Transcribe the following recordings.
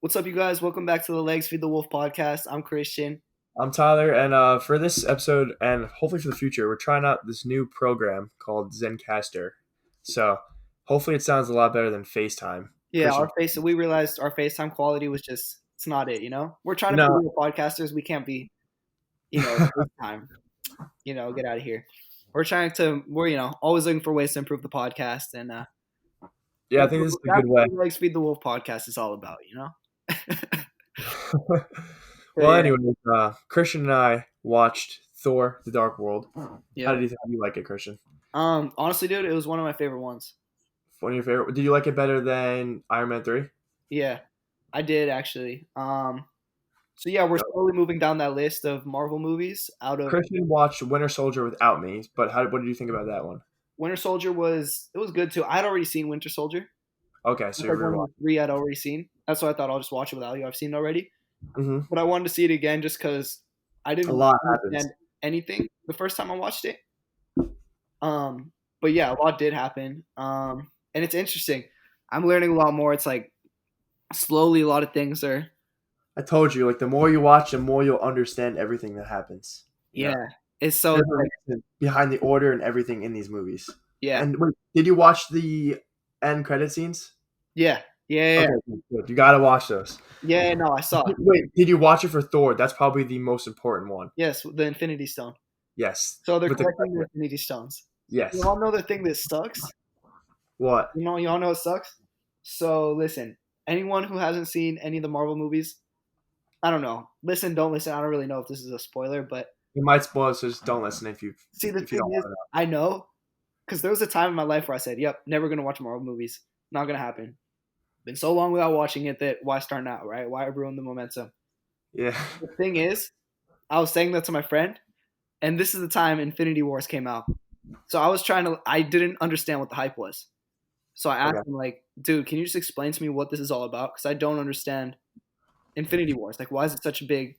What's up, you guys? Welcome back to the Legs Feed the Wolf podcast. I'm Christian. I'm Tyler, and for this episode, and hopefully for the future, we're trying out this new program called Zencaster. So hopefully it sounds a lot better than FaceTime. Yeah, Christian, we realized our FaceTime quality was just, it's not it, We're trying to be no, real podcasters. We can't be, FaceTime, get out of here. We're always looking for ways to improve the podcast. And yeah, I think this is a that's good way. what the Legs Feed the Wolf podcast is all about. So, Well, yeah. anyway, Christian and I watched Thor: The Dark World. Yeah. How do you like it, Christian? Honestly, dude, it was one of my favorite ones. One of your favorite? Did you like it better than Iron Man 3? Yeah, I did actually. So yeah, we're slowly moving down that list of Marvel movies out of Christian watched Winter Soldier without me, but what did you think about that one? Winter Soldier was good too. I'd already seen Winter Soldier. Okay, so you're One of the three I'd already seen. That's why I thought I'll just watch it without you. I've seen it already, mm-hmm. but I wanted to see it again just because I didn't A lot understand happens. anything the first time I watched it. But yeah, a lot did happen. And it's interesting. I'm learning a lot more. It's like slowly a lot of things are. I told you, like the more you watch, the more you'll understand everything that happens. Yeah, it's so behind the order and everything in these movies. Yeah. And wait, did you watch the end credit scenes? Yeah. Okay, good. You gotta watch those. Yeah, no, I saw it. Wait, did you watch it for Thor? That's probably the most important one. Yes, the Infinity Stone. Yes. So they're collecting the Infinity Stones. Yes. You all know the thing that sucks? What? You all know it sucks? So listen, anyone who hasn't seen any of the Marvel movies, I don't know. Listen, don't listen. I don't really know if this is a spoiler, but it might spoil, so just don't listen if you see the thing is, I know, because there was a time in my life where I said, "Yep, never gonna watch Marvel movies. Not gonna happen." Been so long without watching it that why start now, right? Why ruin the momentum? Yeah. The thing is, I was saying that to my friend, and this is the time Infinity Wars came out. So I didn't understand what the hype was. So I asked him, like, dude, can you just explain to me what this is all about? Because I don't understand Infinity Wars. Like, why is it such a big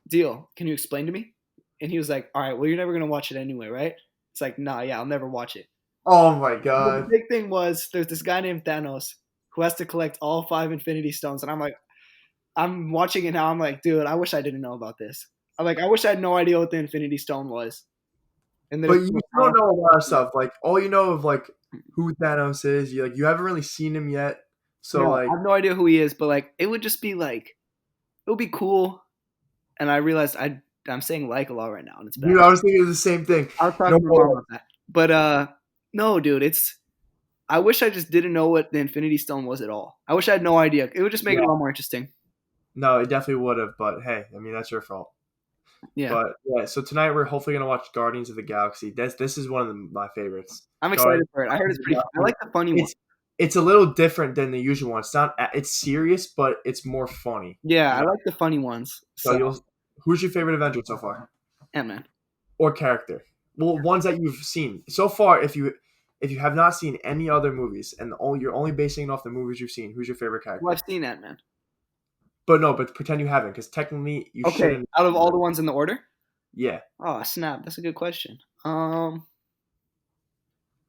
deal? Can you explain to me? And he was like, all right, well, you're never going to watch it anyway, right? It's like, nah, yeah, I'll never watch it. Oh, my God. But the big thing was there's this guy named Thanos who has to collect all 5 Infinity Stones. And I'm like, I'm watching it now. I'm like, dude, I wish I didn't know about this. I'm like, I wish I had no idea what the Infinity Stone was. And but you don't know a lot of stuff. Like, all you know of, like, who Thanos is. You haven't really seen him yet. So, I have no idea who he is. But, like, it would just be, like, it would be cool. And I realized I'm saying like a lot right now, and it's bad. Dude, I was thinking the same thing. I was talking about that. But no, dude, I wish I just didn't know what the Infinity Stone was at all. I wish I had no idea. It would just make it a lot more interesting. No, it definitely would have, but hey, I mean, that's your fault. Yeah. But yeah, so tonight we're hopefully gonna watch Guardians of the Galaxy. This is one of my favorites. I'm excited for it. I heard it's pretty fun. I like the funny one. It's a little different than the usual one. It's serious, but it's more funny. Yeah, I like the funny ones. So who's your favorite Avenger so far? Ant-Man. Or character? Well, ones that you've seen so far. If you have not seen any other movies and you're only basing it off the movies you've seen, who's your favorite character? Well, I've seen Ant-Man. But pretend you haven't, because technically you shouldn't. Out of all the ones in the order? Yeah. Oh, snap. That's a good question.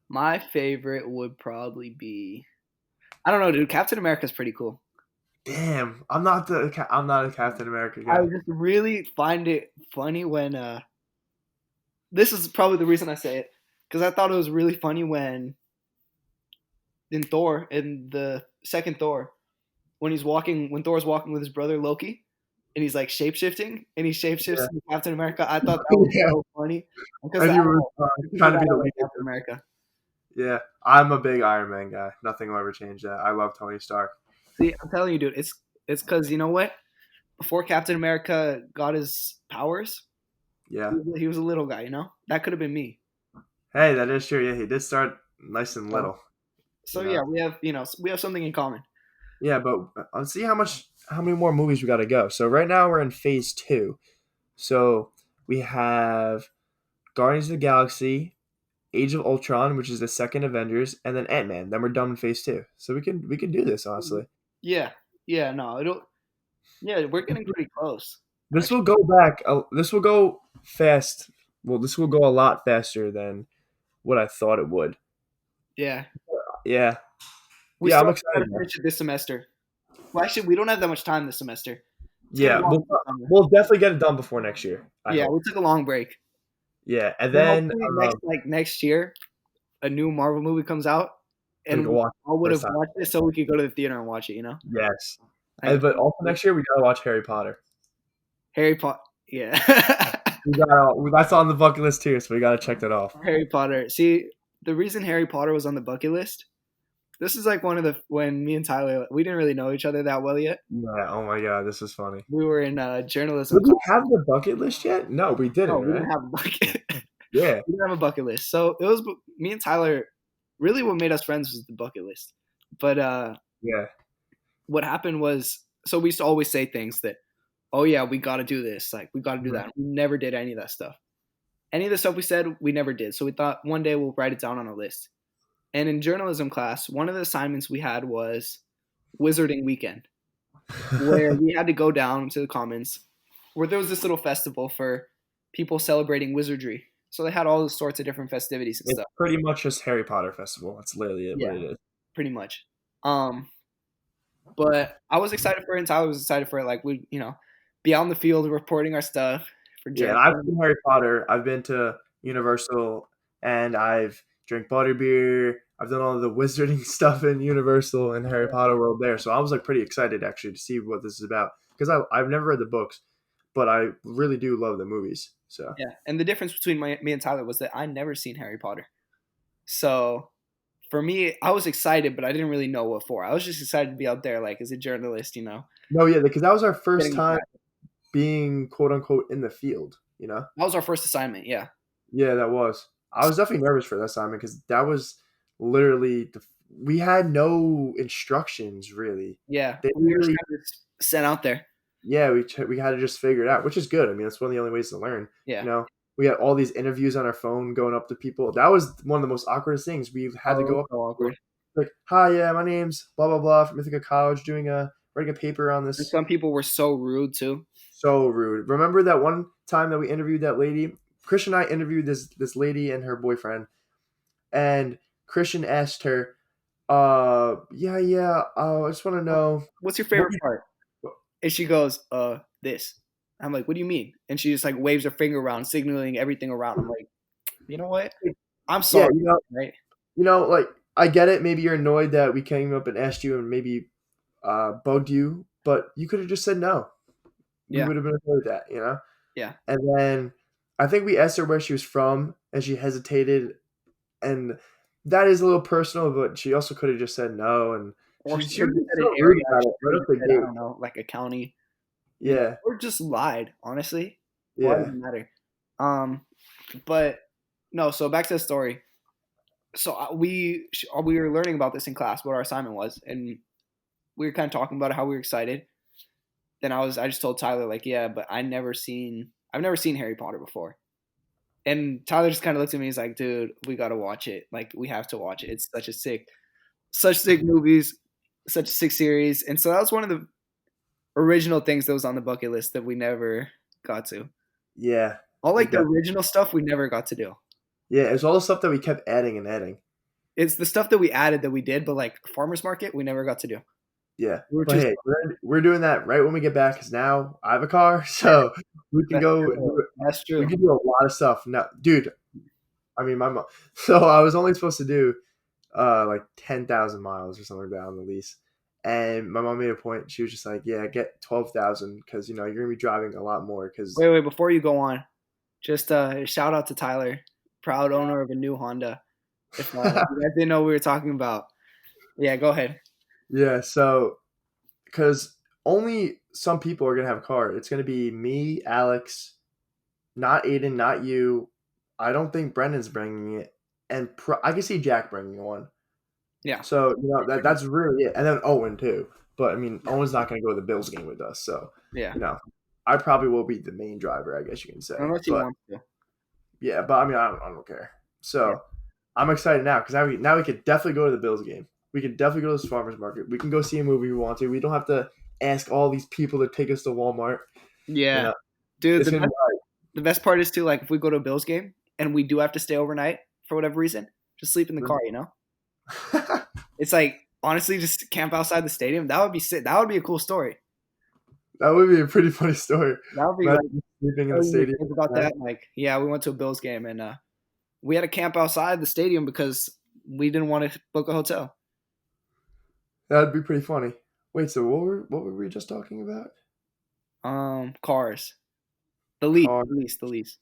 My favorite would probably be, I don't know, dude. Captain America's pretty cool. Damn, I'm not a Captain America guy. I just really find it funny when this is probably the reason I say it, because I thought it was really funny when in the second Thor, when Thor's walking with his brother Loki, and he's like shapeshifting, and he shapeshifts into Captain America. I thought that was so funny because you were trying to be the leader. Captain America. Yeah, I'm a big Iron Man guy. Nothing will ever change that. I love Tony Stark. See, I'm telling you, dude, it's because you know what? Before Captain America got his powers, he was a little guy. That could have been me. Hey, that is true. Yeah, he did start nice and little. So yeah, we have something in common. Yeah, but let's see how many more movies we got to go. So right now we're in phase 2. So we have Guardians of the Galaxy, Age of Ultron, which is the second Avengers, and then Ant-Man. Then we're done in phase 2. So we can do this, honestly. Yeah. No, we're getting pretty close. This will go back. This will go fast. Well, this will go a lot faster than what I thought it would. Yeah. Yeah. I'm excited to finish it this semester. Well, actually, we don't have that much time this semester. It's gonna Yeah, go on we'll through the summer. we'll definitely get it done before next year. I Yeah, we hope. took a long break. Yeah, and But then hopefully next year, a new Marvel movie comes out, we and can we watch all it would first have time. watched it, so we could go to the theater and watch it. You know, Yes, like but also next year we gotta watch Harry Potter. Harry Potter. Yeah, We got that's on the bucket list too, so we gotta check that off. Harry Potter. See, the reason Harry Potter was on the bucket list. This is like one of the when me and Tyler we didn't really know each other that well yet. Yeah. Oh my god, this is funny. We were in journalism Did we class. have the bucket list yet? No, we No, didn't. we Right? didn't have a bucket. Yeah. We didn't have a bucket list. So it was me and Tyler. Really, what made us friends was the bucket list. But Yeah. what happened was, so we used to always say things that, oh yeah, we got to do this, like we got to do Mhm. that. We never did any of that stuff. Any of the stuff we said, we never did. So we thought one day we'll write it down on a list. And in journalism class, one of the assignments we had was Wizarding Weekend, where we had to go down to the Commons, where there was this little festival for people celebrating wizardry. So they had all sorts of different festivities and It's stuff. pretty much just Harry Potter festival. That's literally it. What Yeah, it is. pretty much. Um, but I was excited for it, and Tyler was excited for it. Like we, be out in the field reporting our stuff for Yeah, and I've journalism. seen Harry Potter. I've been to Universal, and I've drank butterbeer. I've done all the wizarding stuff in Universal and Harry Potter World there. So I was like pretty excited actually to see what this is about because I've never read the books, but I really do love the movies. So Yeah, and the difference between me and Tyler was that I never seen Harry Potter. So for me, I was excited, but I didn't really know what for. I was just excited to be out there, like as a journalist, no, yeah, because that was our first getting time back. being quote unquote in the field. You know. That was our first assignment. Yeah, Yeah, that was. I was definitely nervous for that assignment because that was literally we had no instructions really. yeah. They We were just really, kind of sent out there. yeah, we had to just figure it out, which is good. I mean, that's one of the only ways to learn. Yeah. You know, we had all these interviews on our phone going up to people. That was one of the most awkward things. We had to Oh, it go was up so to people, awkward. like, "Hi, yeah, my name's blah blah blah from Ithaca College, doing a writing a paper on And this." some people were so rude too. So rude. Remember that one time that we interviewed that lady? Christian and I interviewed this lady and her boyfriend, and Christian asked her, yeah, yeah, I just want to know What's your what favorite part? And she goes, this. I'm like, what do you mean? And she just like waves her finger around, signaling everything around. I'm like, you know what? I'm yeah, sorry, right? like I get it. Maybe you're annoyed that we came up and asked you and maybe bugged you, but you could have just said no. We Yeah, would have been okay with that. yeah. And then I think we asked her where she was from, and she hesitated, and that is a little personal, but she also could have just said no, and Or she she was could have just said an so rude area. about She it could right have off just the said, I gate. don't know, like a county, Yeah, or just lied. Honestly, why does yeah, it matter? But no. So back to the story. So we were learning about this in class, what our assignment was, and we were kind of talking about it, how we were excited. Then I just told Tyler like, yeah, but I've never seen Harry Potter before. And Tyler just kind of looked at me. He's like, dude, we got to watch it. Like, we have to watch it. It's such sick movies, such a sick series. And so that was one of the original things that was on the bucket list that we never got to. yeah. All We like the got original stuff we never got to do. yeah. It's all the stuff that we kept adding and adding. It's the stuff that we added that we did, but like farmers market, we never got to do. Yeah, We were but too hey, we're doing that right when we get back because now I have a car, so we can That's go and true. do it. That's We true. can do a lot of stuff now, dude. I mean, my mom. So I was only supposed to do like 10,000 miles or something like that on the lease, and my mom made a point. She was just like, "Yeah, get 12,000 because you're gonna be driving a lot more." Because Wait, before you go on, just shout out to Tyler, proud owner of a new Honda. If you guys didn't know what we were talking about, yeah, go ahead. yeah, so because only some people are gonna have a car. It's gonna be me, Alex, not Aiden, not you. I don't think Brendan's bringing it, and I can see Jack bringing one. Yeah, So that's really it, and then Owen too. But I mean, Owen's not going to go to the Bills game with us, so yeah. you know, I probably will be the main driver, I guess you can say. Unless you But want to. yeah, but I mean, I don't care. Yeah. So I'm excited now because now we could definitely go to the Bills game. We could definitely go to this farmers market. We can go see a movie we want to. We don't have to ask all these people to take us to Walmart. You Yeah, know, dude. it's gonna be The best part is too, like if we go to a Bills game and we do have to stay overnight for whatever reason, just sleep in the car. all right. It's like honestly just camp outside the stadium. That would be sick. That would be a cool story. That would be a pretty funny story. That would be like Imagine sleeping in the telling your stadium. kids about that. Like, yeah, we went to a Bills game and we had to camp outside the stadium because we didn't want to book a hotel. That'd be pretty funny. Wait, so what were we just talking about? Cars. The lease, Car. the lease, the lease.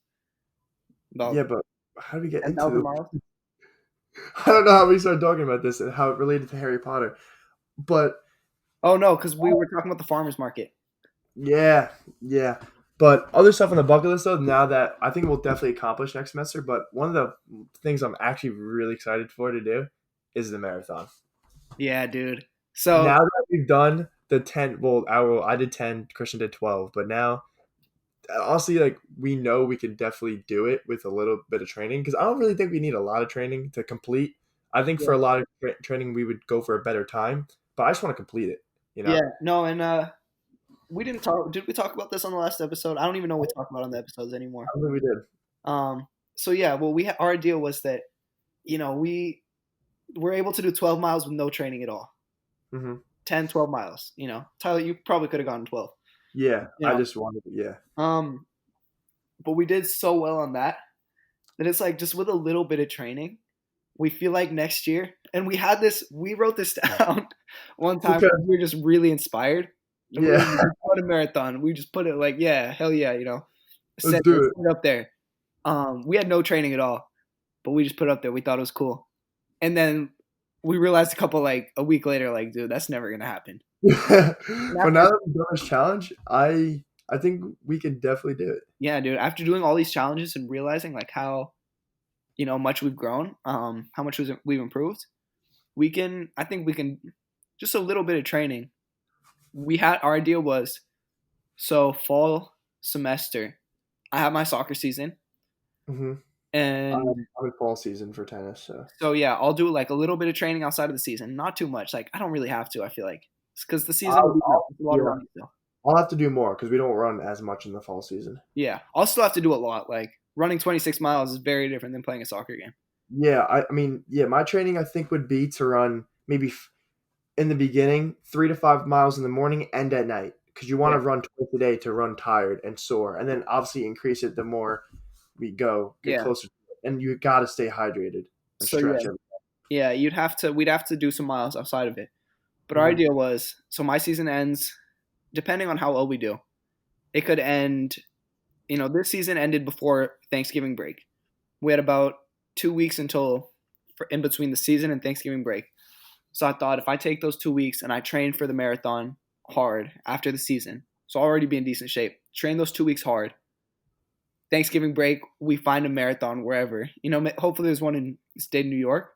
About Yeah, but how do we get ten into thousand the? miles. I don't know how we started talking about this and how it related to Harry Potter, but Oh no, because we were talking about the farmers market. yeah, yeah. But other stuff on the bucket list though, now that I think we'll definitely accomplish next semester. But one of the things I'm actually really excited for to do is the marathon. Yeah, dude. So Now that we've done the 10, well, I did 10, Christian did 12, but now honestly, like we know we can definitely do it with a little bit of training because I don't really think we need a lot of training to complete. I think for yeah, a lot of training we would go for a better time, but I just want to complete it. You know, yeah, no, and we didn't talk. Did we talk about this on the last episode? I don't even know what we talked about on the episodes anymore. I think we did. So yeah, well, our deal was that we were able to do 12 miles with no training at all. Hmm. 10, 12 miles. Tyler, you probably could have gone 12. Yeah, You I know, just wanted. Yeah. um, but we did so well on that it's like just with a little bit of training, we feel like next year. And we wrote this down one time Okay. because we were just really inspired. And we were Yeah. like, "Let's run a marathon." We just put it like, yeah, hell yeah, Let's set do it it. put it up there. We had no training at all, but we just put it up there. We thought it was cool. And then we realized a week later, like, dude, that's never gonna happen. And But after, now that we've done this challenge, I think we could definitely do it. yeah, dude, after doing all these challenges and realizing like how much we've grown, how much we've improved, I think we can just a little bit of training. Our idea was so fall semester. I have my soccer season, Hmm. and I'm in fall season for tennis, so so yeah, I'll do like a little bit of training outside of the season, not too much. Like I don't really have to. I feel like because the season will be it's a lot of yeah, running still. I'll have to do more because we don't run as much in the fall season. Yeah, I'll still have to do a lot. Like running 26 miles is very different than playing a soccer game. Yeah, I mean, yeah, my training I think would be to run maybe in the beginning 3 to 5 miles in the morning and at night because you want Yeah, to run twice a day to run tired and sore, and then obviously increase it the more we get yeah. closer to it. And you got to stay hydrated and So yeah, stretch every. yeah. We'd have to do some miles outside of it. But our Hmm. idea was so my season ends depending on how well we do. It could end. This season ended before Thanksgiving break. We had about 2 weeks until in between the season and Thanksgiving break. So I thought if I take those 2 weeks and I train for the marathon hard after the season, so I'll already be in decent shape. Train those 2 weeks hard. Thanksgiving break, we find a marathon wherever. Hopefully there's one in state of New York,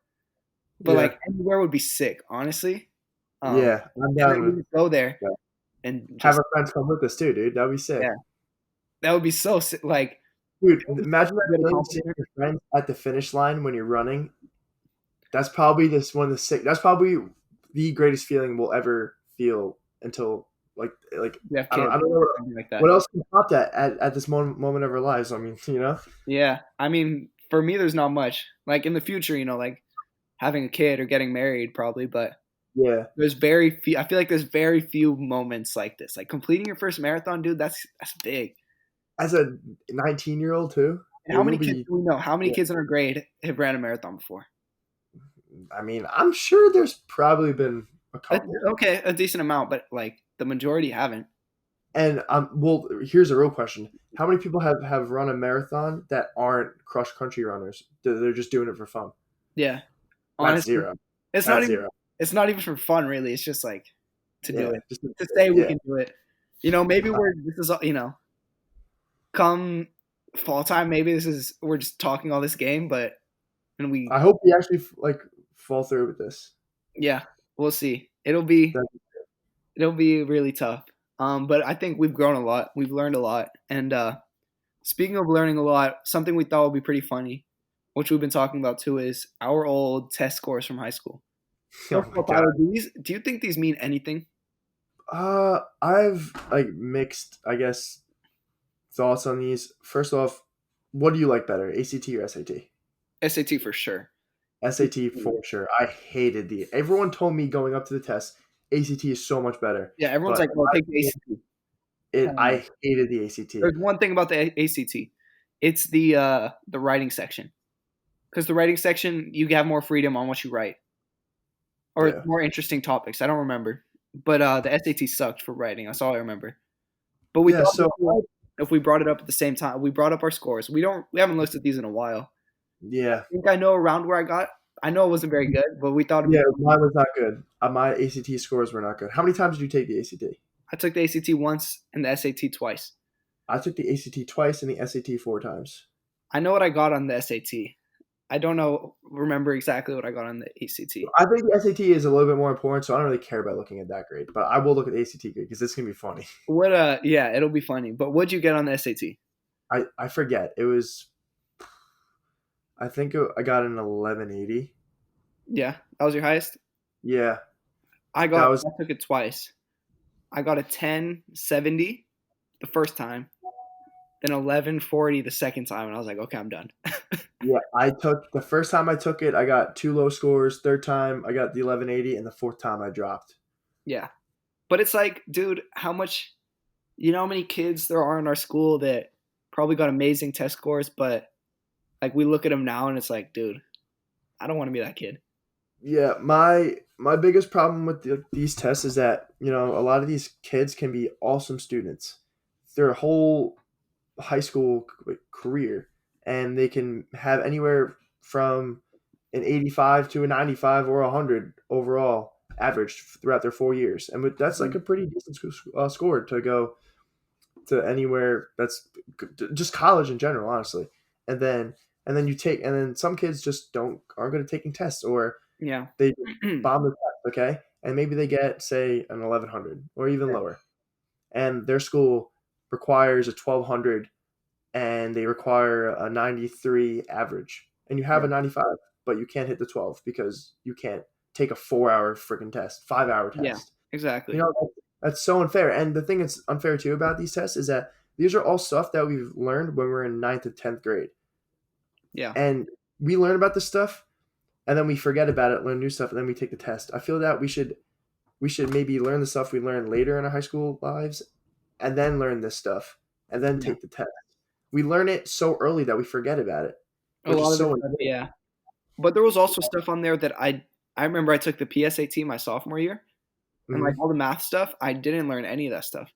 but Yeah, like anywhere would be sick, honestly. yeah, I'm And down then we with. just go there Yeah. and Have just our friends come with us too, dude. That'd be yeah, sick. that would be so sick. Like Dude, it would be imagine such a that good feeling seeing accomplishment. your friends at the finish line when you're running. That's probably this one of the sick. That's probably the greatest feeling we'll ever feel until like We have I kids, don't know something like that. what else can top that at this moment of our lives. I mean, you know. Yeah, I mean, for me, there's not much. Like in the future, like having a kid or getting married, probably. But Yeah, there's very few. I feel like there's very few moments like this. Like completing your first marathon, dude. That's big. as a 19-year-old too, And it how will many kids be. do we know? How many Yeah, kids in our grade have ran a marathon before? I mean, I'm sure there's probably been a A, couple. okay, a decent amount, but like the majority haven't. And well, here's a real question: how many people have run a marathon that aren't cross country runners? They're just doing it for fun. Yeah, That's honestly, zero. it's not That's even. zero. It's not even for fun, really. It's just like to do Yeah, it, just to say we yeah. can do it. Maybe this is come fall time. Maybe we're just talking all this game, but and we I hope we actually like fall through with this. yeah, we'll see. It'll be really tough. But I think we've grown a lot. We've learned a lot. And speaking of learning a lot, something we thought would be pretty funny, which we've been talking about too, is our old test scores from high school. Oh First of my all, god. Tyler, do you think these mean anything? I've like mixed, I guess, thoughts on these. First off, what do you like better, ACT or SAT? SAT for sure. SAT for sure. I hated the. Everyone told me going up to the test, ACT is so much better, Yeah, everyone's but like, "Well, take the ACT." Hell no. I hated the ACT. There's one thing about the ACT. It's the writing section. Because the writing section, you have more freedom on what you write, or Yeah, more interesting topics. I don't remember, but the SAT sucked for writing. That's all I remember. But we yeah. thought So if we brought it up at the same time, we brought up our scores. We haven't looked at these in a while. yeah, I think I know around where I got. I know it wasn't very good, but we thought it'd be yeah. fun. Mine was not good. My ACT scores were not good. How many times did you take the ACT? I took the ACT once and the SAT twice. I took the ACT twice and the SAT 4 times. I know what I got on the SAT. I don't remember exactly what I got on the ACT. I think the SAT is a little bit more important, so I don't really care about looking at that grade. But I will look at the ACT grade because it's gonna be funny. What yeah, it'll be funny. But what'd you get on the SAT? I forget. It was. I got an 1180. Yeah, that was your highest? Yeah, that I was. took it twice. I got a 1070 the first time, then 1140 the second time, and I was like, okay, I'm done. Yeah, I took the first time I took it. I got two low scores. Third time I got the 1180, and the fourth time I dropped. Yeah. But it's like, dude, how much you know how many kids there are in our school that probably got amazing test scores, but like we look at them now and it's like, dude, I don't want to be that kid. Yeah, my biggest problem with these tests is that a lot of these kids can be awesome students. Their whole high school career, and they can have anywhere from an 85 to a 95 or a 100 overall average throughout their 4 years, and that's like Mm. a pretty decent score to go to anywhere that's just college in general, honestly. And then and then some kids just aren't good at taking tests, or Yeah. they just bomb the test, okay, and maybe they get say an 1100 or even Yeah. lower, and their school requires a 1200 and they require a 93 average. And you have a Yeah. 95, but you can't hit the 12 because you can't take a 4 hour freaking test, 5 hour Yeah. test. You Exactly. know, that's so unfair. And the thing that's unfair too about these tests is that these are all stuff that we've learned when we were in ninth and 10th grade. Yeah. And we learn about this stuff and then we forget about it, learn new stuff, and then we take the test. I feel that we should maybe learn the stuff we learned later in our high school lives and then learn this stuff and then Yeah. take the test. We learn it so early that we forget about it, A which lot is of it, so important. yeah. But there was also stuff on there that I remember I took the PSAT my sophomore year, and like Mhm. all the math stuff, I didn't learn any of that stuff.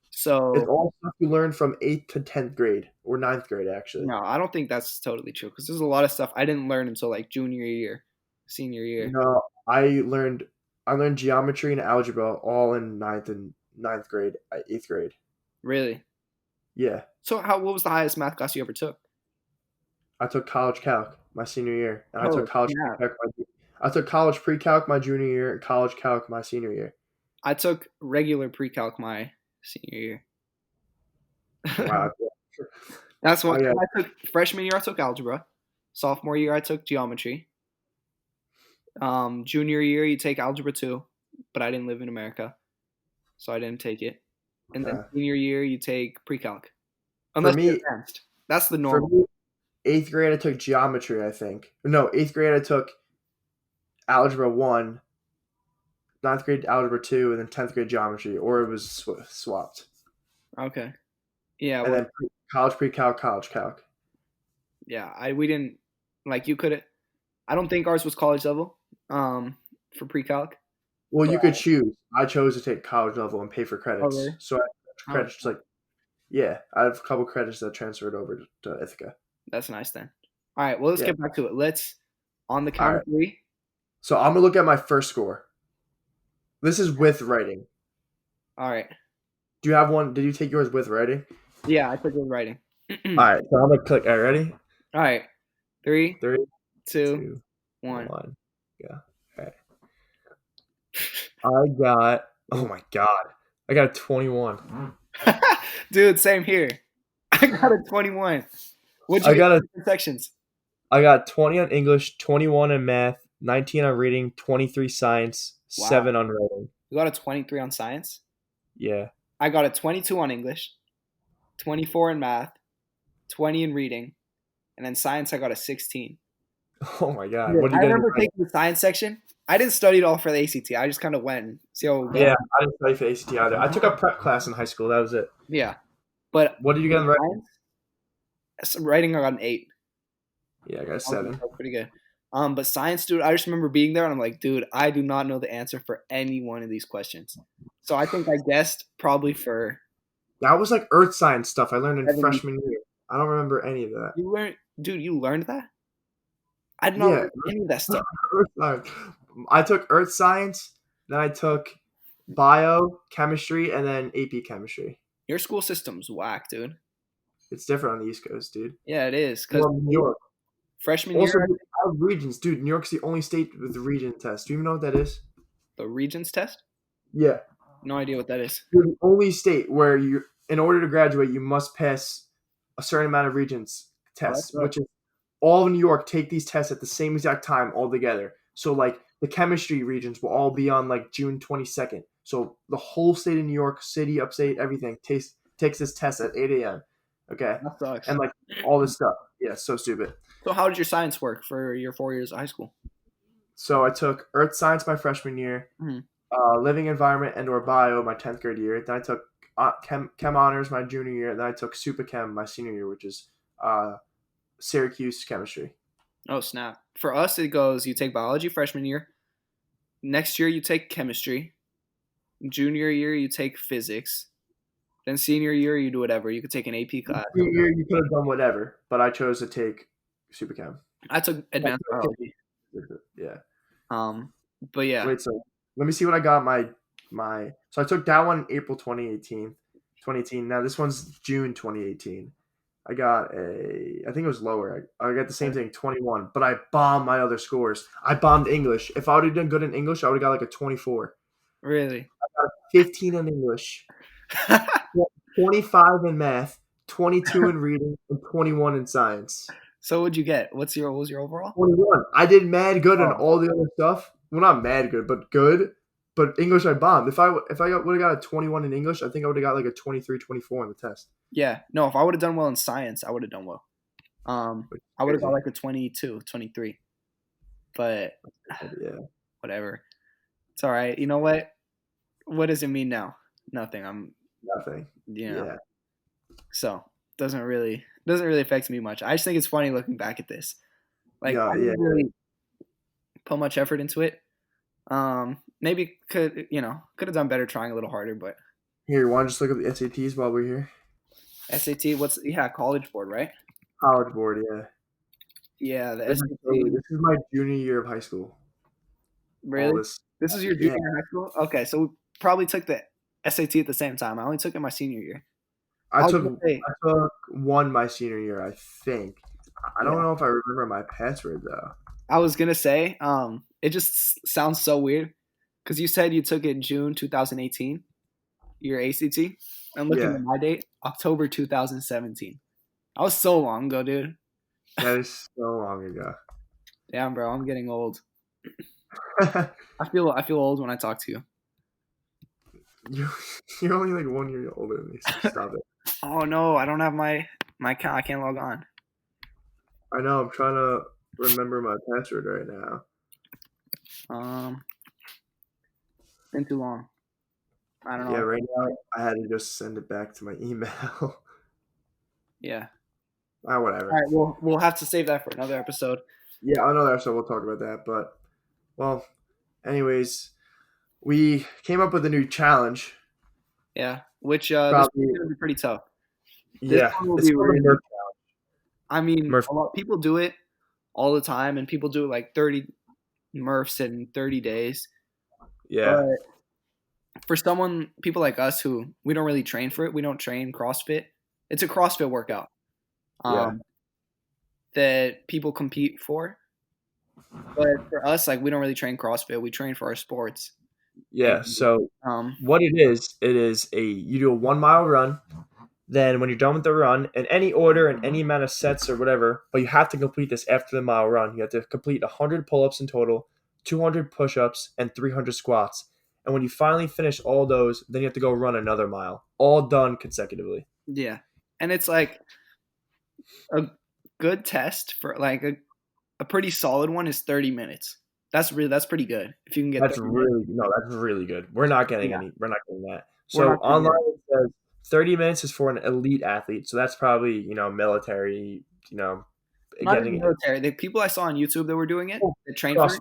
It's So all stuff you learn from 8th to 10th grade or ninth grade, actually. no, I don't think that's totally true because there's a lot of stuff I didn't learn until like junior year, senior year. No, I learned geometry and algebra all in ninth grade, 8th grade. Really? Yeah, So what was the highest math class you ever took? I took college calc my senior year, and I took Oh, college yeah. pre-calc I took college pre-calc my junior year and college calc my senior year. I took regular pre-calc my senior year. Wow. That's Oh what yeah. I took freshman year. I took algebra. Sophomore year, I took geometry. Junior year, you take algebra two, but I didn't live in America, so I didn't take it. And then Uh, senior year, you take pre-calc, for unless you're me, advanced. That's the for normal. me, 8th grade I took geometry. I think no, 8th grade I took algebra one, ninth grade algebra two, and then 10th grade geometry, or it was swapped. Okay. Yeah. And Well. then college pre-calc, college calc. Yeah. We didn't like you could. I don't think ours was college level. For pre-calc. Well, But you could choose. I chose to take college level and pay for oh credits. really? So I have Oh, credits like yeah, I have a couple credits that transferred over to Ithaca. that's nice then. All right. Well, let's Yeah. get back to it. Let's on the All count of right. three. So I'm gonna look at my first score. This is with writing. All right. Do you have one? Did you take yours with writing? Yeah, I took it with writing. All right. So I'm gonna click. All right, ready? All right. Three, Three, two, two, one. one. Yeah. All right. I got. Oh my god. I got a 21. Dude, same here. I got a 21. What'd you I get got a. in different sections? I got 20 on English, 21 on math, 19 on reading, 23 science, Wow. 7 on writing. You got a 23 on science? Yeah. I got a 22 on English, 24 in math, 20 in reading, and then science I got a 16. Oh my god, Yeah, what did I you get in remember your taking the science section. I didn't study it all for the ACT. I just kind of went and see how it would go. Yeah, I didn't study for ACT either. I took a prep class in high school. That was it. Yeah, but What did you get for in writing? science, writing I got an 8. Yeah, I got a I was 7. pretty good. But science, dude, I just remember being there and I'm like, dude, I do not know the answer for any one of these questions. So I think I guessed probably for That was like earth science stuff I learned in 70. freshman year. I don't remember any of that. You learned, dude, you learned that? I did not Yeah, learn any of that stuff. earth science. I took earth science, then I took bio, chemistry, and then AP chemistry. Your school system's whack, dude. It's different on the East Coast, dude. Yeah, it is. Because Well, New York. freshman Also, year, dude, I have regions, dude. New York's the only state with the region test. Do you even know what that is? the Regents test? Yeah. No idea what that is. You're the only state where you, in order to graduate, you must pass a certain amount of Regents Oh, that tests, which sucks. is all of New York take these tests at the same exact time all together. So like the chemistry regions will all be on like June 22nd. So the whole state of New York, city, upstate, everything takes this test at 8 a.m. Okay, That sucks. and like all this stuff. Yeah, so stupid. So how did your science work for your 4 years of high school? So I took earth science my freshman year, Mhm. living environment and or bio my 10th grade year. Then I took chem honors my junior year. Then I took super chem my senior year, which is Syracuse chemistry. Oh, snap. For us, it goes you take biology freshman year. Next year, you take chemistry. Junior year, you take physics. Then senior year, you do whatever. You could take an AP class. Senior year you could have done whatever, but I chose to take super chem. I took advanced biology. Yeah. Um, but yeah, Wait, so let me see what I got my so I took that one April 2018. 2018. Now this one's June 2018. I got I think it was lower. I got the same thing, 21, but I bombed my other scores. I bombed English. If I would have done good in English, I would have got like a 24. really. 15 in English, 25 in math, 22 in reading, and 21 in science. So what'd you get? What was your overall? 21. I did mad good on Oh, all the other stuff. Well, not mad good, but good. But English I bombed. If I would have got a 21 in English, I think I would have got like a 23, 24 on the test. yeah. No, if I would have done well in science, I would have done well. Which is I would have got crazy. like a 22, 23. But Yeah, whatever. It's all right. You know what? What does it mean now? Nothing. nothing. You know. Yeah. So doesn't really affect me much. I just think it's funny looking back at this. Like Yeah, I yeah. didn't really put much effort into it. Maybe could have done better trying a little harder, but Here, you want to just look at the SATs while we're here? SAT, college board, right? College board, yeah. Yeah, the This is, early. SAT. This is my junior year of high school. All Really? this. This is your junior Yeah. year of high school? Okay, so we probably took the SAT at the same time. I only took it my senior year. I I was took gonna say, I took one my senior year, I think. I yeah. don't know if I remember my password though. I was gonna say, it just sounds so weird because you said you took it June 2018, your ACT. And looking Yeah, at my date, October 2017. That was so long ago, dude. that is so long ago. Damn, bro, I'm getting old. I feel old when I talk to you. you, you're only like 1 year older than me. So stop it. Oh no, I don't have my account. I can't log on. I know. I'm trying to remember my password right now. It's been too long. I don't Yeah, know. right now I had to just send it back to my email. Yeah. Whatever. All right. We'll have to save that for another episode. Yeah, another episode we'll talk about that. But well, anyways, we came up with a new challenge. Yeah. Which this Probably, one's gonna be pretty tough. This yeah. one will It's be called the really. Murph. I mean, Murph. a lot people do it all the time, and people do it like 30 Murphs in 30 days. Yeah, But for people like us who we don't really train for it, we don't train CrossFit. It's a CrossFit workout yeah, um, that people compete for. But for us, like we don't really train CrossFit. We train for our sports. yeah. And So um, what it is you do a 1 mile run. Then when you're done with the run, in any order and any amount of sets or whatever, but you have to complete this after the mile run. You have to complete 100 pull-ups in total, 200 push-ups, and 300 squats. And when you finally finish all those, then you have to go run another mile, all done consecutively. yeah, and it's like a good test for like a pretty solid one is 30 minutes. That's pretty good if you can get That's 30 minutes. really no, that's really good. We're not getting Yeah, any. We're not getting that. we're So not gonna online get it. it says 30 minutes is for an elite athlete. So that's probably military. Not even Getting military. The people I saw on YouTube that were doing it, that train for it. CrossFit.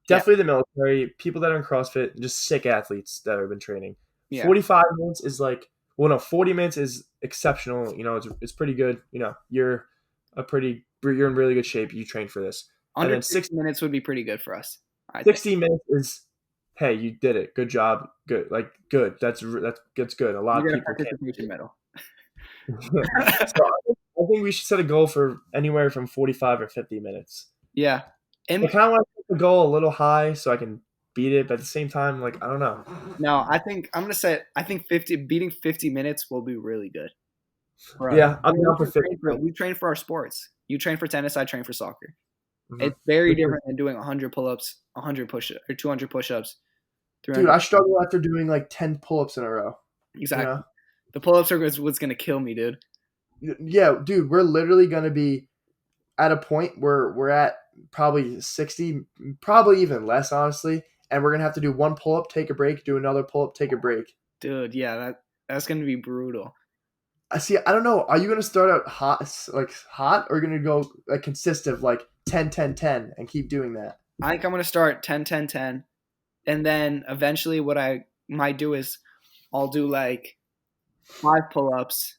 Yeah, Definitely the military, people that are in CrossFit, just sick athletes that have been training. yeah. 45 minutes is like, well, no, 40 minutes is exceptional. It's pretty good. You're in really good shape. You train for this. And Under then 60 minutes would be pretty good for us, I think. 60 minutes is, hey, you did it. Good job. Good. Like, good. That's good. A lot You of get a people can't. participation medal. So I think we should set a goal for anywhere from 45 or 50 minutes. Yeah. I And kind of want to set the goal a little high so I can beat it, but at the same time, like, I don't know. no, I think I'm gonna say I think 50 beating 50 minutes will be really good for us. Yeah, I'm down for 50. We train for our sports. You train for tennis, I train for soccer. Mhm. It's very Because, different than doing 100 pull-ups, 100 push or 200 push-ups, dude, 300. I struggle after doing like 10 pull-ups in a row. You know? Exactly. The pull-ups are what's gonna kill me, dude. Yeah, dude, we're literally gonna be at a point where we're at probably 60, probably even less, honestly. And we're gonna have to do one pull-up, take a break, do another pull-up, take a break. Dude, yeah, that's gonna be brutal. I see. I don't know. Are you gonna start out hot, or are you gonna go like consistent, like 10, 10, 10, and keep doing that? I think I'm gonna start 10, 10, 10, and then eventually what I might do is I'll do like 5 pull-ups,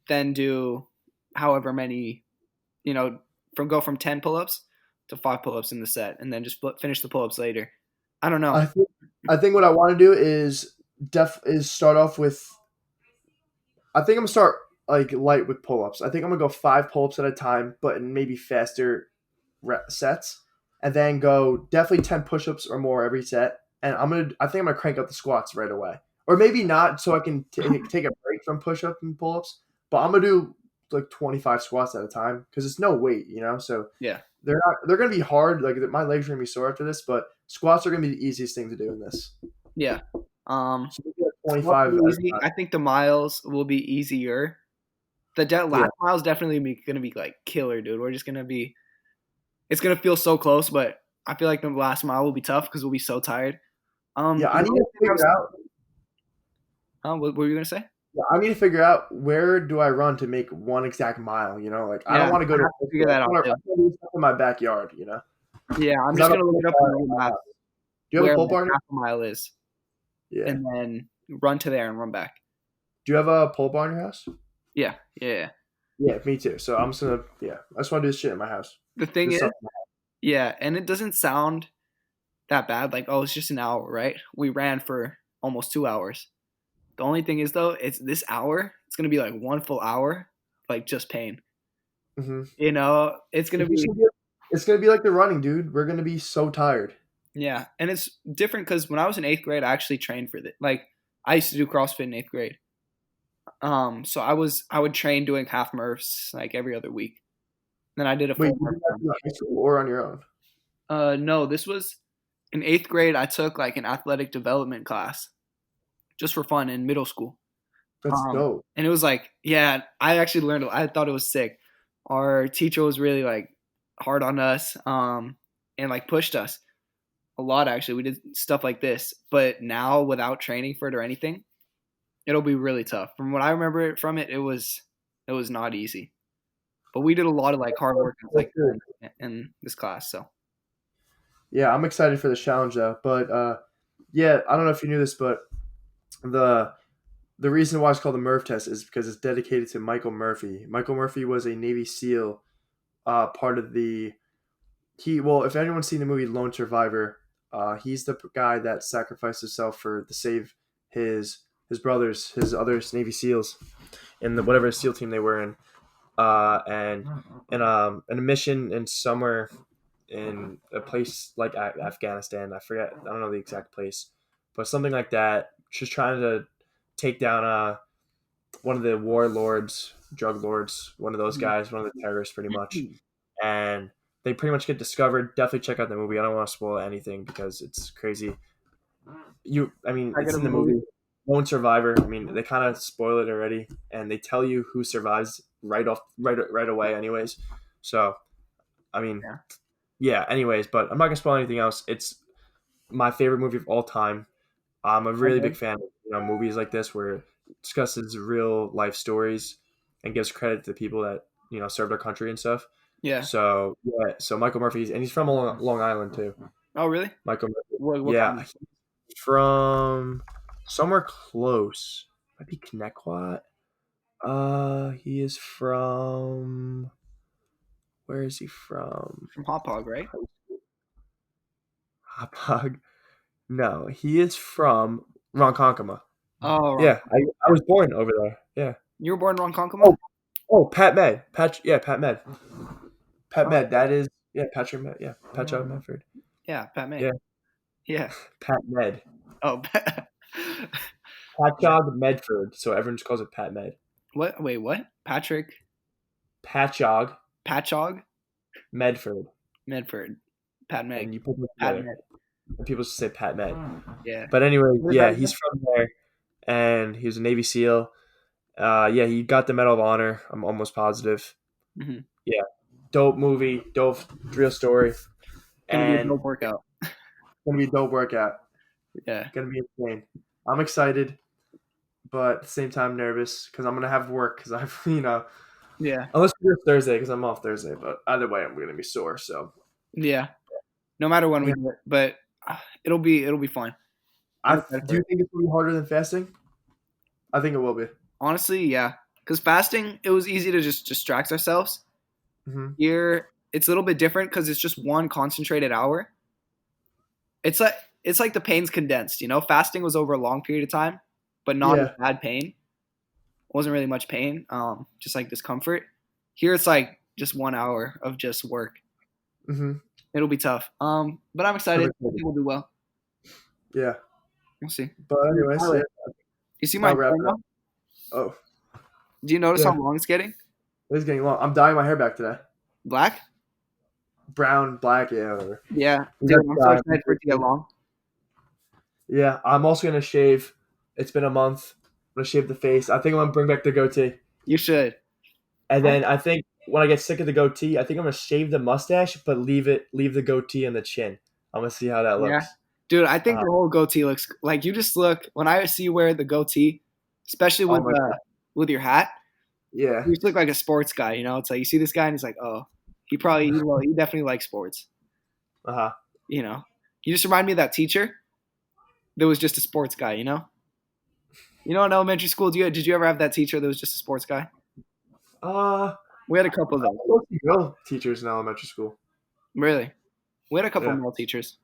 then do however many, from 10 pull-ups to 5 pull-ups in the set, and then just finish the pull-ups later. I don't know. I think I think what I want to do is start off with. I think I'm gonna start like light with pull ups. I think I'm gonna go 5 pull ups at a time, but in maybe faster sets, and then go definitely 10 push ups or more every set. And I think I'm gonna crank up the squats right away, or maybe not, so I can take a break from push ups and pull ups. But I'm gonna do like 25 squats at a time because it's no weight. So Yeah, they're gonna be hard. Like my legs are gonna be sore after this, but squats are gonna be the easiest thing to do in this. yeah. So maybe like Squats 25 will at be a easy. time. I think the miles will be easier. The Yeah, last mile's definitely gonna be like killer, dude. We're just gonna be. It's gonna feel so close, but I feel like the last mile will be tough because we'll be so tired. yeah. The I need only to thing I figure was, out. what were you gonna say? Yeah, I need to figure out where do I run to make one exact mile. Like I Yeah, don't want to go I to. have to figure I that out want too. to do stuff in my backyard. Yeah, I'm Because I just have a gonna look pull it up on bar Google in my Maps house. Do you have a where pull like bar? half a mile is, Yeah. and then run to there and run back. Do you have a pull bar in your house? Yeah, yeah, yeah. Yeah, me too. So I'm just gonna. Yeah, I just want to do this shit in my house. The thing This is, stuff. yeah, and it doesn't sound that bad. Like, oh, it's just an hour, right? We ran for almost 2 hours. The only thing is, though, it's this hour. It's gonna be like one full hour, like just pain. Mm-hmm. It's gonna be It's gonna be like the running, dude. We're gonna be so tired. yeah, and it's different because when I was in eighth grade, I actually trained for it. Like, I used to do CrossFit in eighth grade. So I would train doing half Murphs like every other week. Then I did a Wait, full you Murph. do that in high school or on your own? No, this was in eighth grade. I took like an athletic development class just for fun in middle school. That's dope. And it was like, yeah, I actually learned. I thought it was sick. Our teacher was really like hard on us, and like pushed us a lot. Actually, we did stuff like this, but now without training for it or anything, it'll be really tough. From what I remember from it, it was not easy. But we did a lot of like hard workouts That's like good. in this class. So Yeah, I'm excited for the challenge though. But yeah, I don't know if you knew this, but the the reason why it's called the Murph test is because it's dedicated to Michael Murphy. Michael Murphy was a Navy SEAL, part of the he. Well, if anyone's seen the movie Lone Survivor, he's the guy that sacrificed himself to save his brothers, his other Navy SEALs, in the whatever SEAL team they were in, and in a mission in somewhere in a place like Afghanistan. I forget. I don't know the exact place, but something like that. Just trying to take down one of the warlords, drug lords, one of those guys, one of the terrorists, pretty much. And they pretty much get discovered. Definitely check out the movie. I don't want to spoil anything because it's crazy. I mean, I got it's a in the movie. movie. Lone Survivor. I mean, they kind of spoil it already, and they tell you who survives right away, anyways. So I mean, Yeah. yeah. Anyways, but I'm not gonna spoil anything else. It's my favorite movie of all time. I'm a really big Okay. fan of movies like this where it discusses real life stories and gives credit to the people that serve their country and stuff. Yeah. So yeah, so Michael Murphy's and he's from Long Island too. Oh, really? Michael Murphy, What yeah, kind? he's from somewhere close. Might be Connecticut. He is from. Where is he from? From Hop Hog, right? Hapag. No, he is from Ronkonkoma. Oh, wrong. Yeah, I was born over there. Yeah. You were born in Ronkonkoma? Oh, oh, Pat Med. Yeah, Pat Med. Pat Oh, Med. That is Patrick Med. Yeah, Patrick Medford. yeah, Pat May. Yeah, Yeah. Pat Med. Oh, yeah. Patchog Medford. So everyone just calls it Pat Med. What? Wait, what? Patrick Patchog Patchog Medford. Medford. Pat And Meg. you put them Pat together. Med. And people just say Pat Med. Yeah. But anyway, What is that yeah, again? he's from there, and he was a Navy SEAL. Yeah, he got the Medal of Honor. I'm almost positive. Hmm. Yeah, dope movie, dope real story, Gonna be a and dope workout. gonna be a dope workout. Yeah. Gonna be insane. I'm excited, but at the same time nervous because I'm gonna have work because I've Yeah. unless we do it Thursday because I'm off Thursday. But either way, I'm gonna be sore. So Yeah. No matter when we yeah, do it, but it'll be fun. I'm excited do for you it. think it's gonna be harder than fasting? I think it will be. Honestly, yeah. Because fasting, it was easy to just distract ourselves. Hmm. Here, it's a little bit different because it's just one concentrated hour. It's like it's like the pain's condensed. Fasting was over a long period of time, but not as Yeah. bad pain. It wasn't really much pain, just like discomfort. Here, it's like just 1 hour of just work. Hmm. It'll be tough. But I'm excited. I think we'll do well. Yeah. We'll see. But anyways, Tyler, yeah, you see my I'll hair wrap it now? up. Oh, Do you notice how yeah. long it's getting? It's getting long. I'm dyeing my hair back today. Black? Brown, black, yeah, whatever. Yeah, We dude, got I'm so excited for it to get long. Yeah, I'm also gonna shave. It's been a month. I'm gonna shave the face. I think I'm gonna bring back the goatee, You should. and then I think when I get sick of the goatee, I think I'm gonna shave the mustache, but leave the goatee and the chin. I'm gonna see how that Yeah. looks. Dude, I think Uh, your whole goatee looks like you just look when I see you wear the goatee, especially oh with my god, with your hat, yeah, you just look like a sports guy, It's like you see this guy and he's like, oh, he definitely likes sports, uh huh. you know. You just remind me of that teacher that was just a sports guy, in elementary school, did you ever have that teacher that was just a sports guy? Uh, We had a couple of those. mostly girl teachers in elementary school. Really. We had a couple Yeah, male teachers.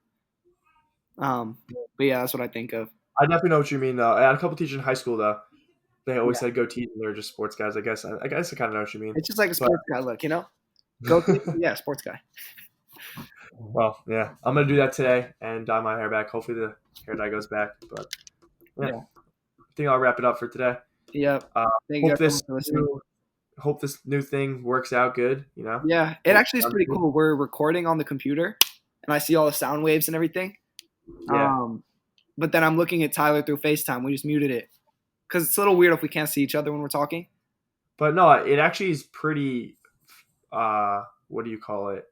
But yeah, that's what I think of. I definitely know what you mean though. I had a couple teachers in high school though. They always Yeah. had goatees and they were just sports guys. I guess I kind of know what you mean. It's just like a But sports guy look. Goatee, yeah, sports guy. well, yeah, I'm gonna do that today and dye my hair back. Hopefully the hair dye goes back. But yeah, Yeah. I think I'll wrap it up for today. Yep. Uh, Thank you hope guys so this much for listening. new hope this new thing works out good. Yeah, it actually is pretty cool. We're recording on the computer, and I see all the sound waves and everything. Yeah, But then I'm looking at Tyler through FaceTime. We just muted it because it's a little weird if we can't see each other when we're talking. but no, it actually is pretty. What do you call it?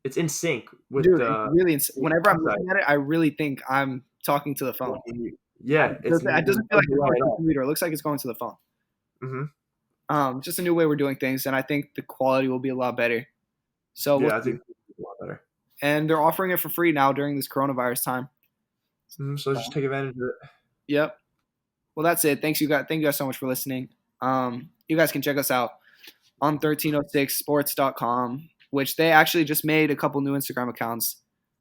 It's in sync with Dude, it's the really whenever I'm website. looking at it, I really think I'm talking to the phone. Yeah, It doesn't feel like it's going to the computer. It looks like it's going to the phone. Mm-hmm. Just a new way we're doing things, and I think the quality will be a lot better. So we'll Yeah, I see. think it's a lot better. And they're offering it for free now during this coronavirus time. So let's just take advantage of it. Yep. Well, that's it. Thank you guys so much for listening. You guys can check us out on 1306sports.com, which they actually just made a couple new Instagram accounts,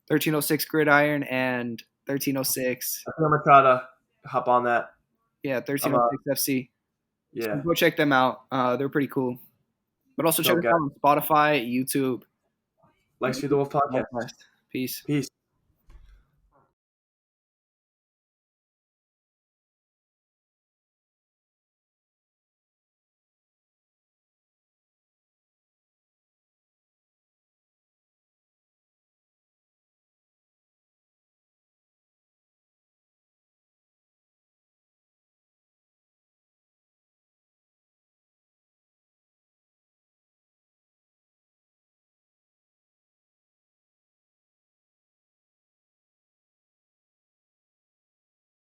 1306 Gridiron and 1306. I think I'm gonna try to hop on that. Yeah, I'm 1306 FC. So yeah, go check them out. They're pretty cool. But also check dope us guy. out on Spotify, YouTube. Lex Feed the Wolf podcast. Peace. Peace.